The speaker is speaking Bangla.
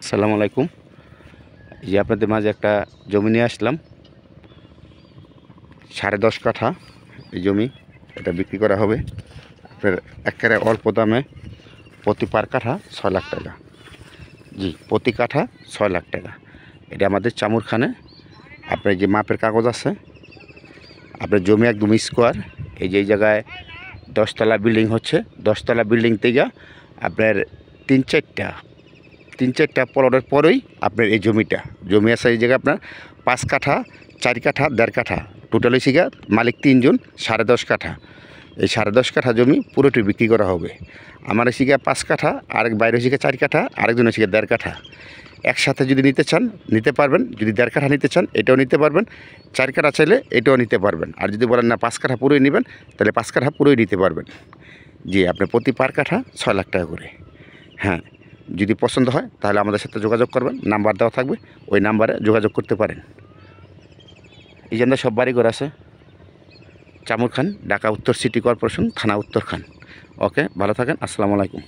আসসালামু আলাইকুম। এই যে আপনাদের মাঝে একটা জমি নিয়ে আসলাম, 10.5 কাঠা এই জমি। এটা বিক্রি করা হবে আপনার একেবারে অল্প দামে, প্রতি পার কাঠা 6 লাখ টাকা। জি, প্রতি কাঠা 6 লাখ টাকা। এটা আমাদের চামুরখানে। আপনার যে মাপের কাগজ আছে, আপনার জমি একদম স্কোয়ার। এই যে এই জায়গায় 10 তলা বিল্ডিং হচ্ছে, 10 তলা বিল্ডিং থেকে আপনার 3-4টা প্লটের পরেই আপনার এই জমি আছে। এই জায়গায় আপনার 5 কাঠা, 4 কাঠা, 1.5 কাঠা, টোটাল হয়েছে মালিক 3 জন, 10.5 কাঠা। এই 10.5 কাঠা জমি পুরোটি বিক্রি করা হবে। আমার হয়েছে 5 কাঠা, আরেক বাইরে হয়েছে 4 কাঠা, আরেকজন হয়েছে 1.5 কাঠা। একসাথে যদি নিতে চান নিতে পারবেন, যদি 1.5 কাঠা নিতে চান এটাও নিতে পারবেন, 4 কাঠা চাইলে এটাও নিতে পারবেন। আর যদি বলেন না 5 কাঠা পুরোই নেবেন, তাহলে 5 কাঠা পুরোই নিতে পারবেন। জি, আপনার প্রতি পার কাঠা 6 লাখ টাকা করে। হ্যাঁ, যদি পছন্দ হয় তাহলে আমাদের সাথে যোগাযোগ করবেন, নাম্বার দেওয়া থাকবে, ওই নাম্বারে যোগাযোগ করতে পারেন। এই জন্য সব বাড়িঘর আছে চামুরখান, ঢাকা উত্তর সিটি কর্পোরেশন, থানা উত্তরখান। ওকে, ভালো থাকেন। আসসালামু আলাইকুম।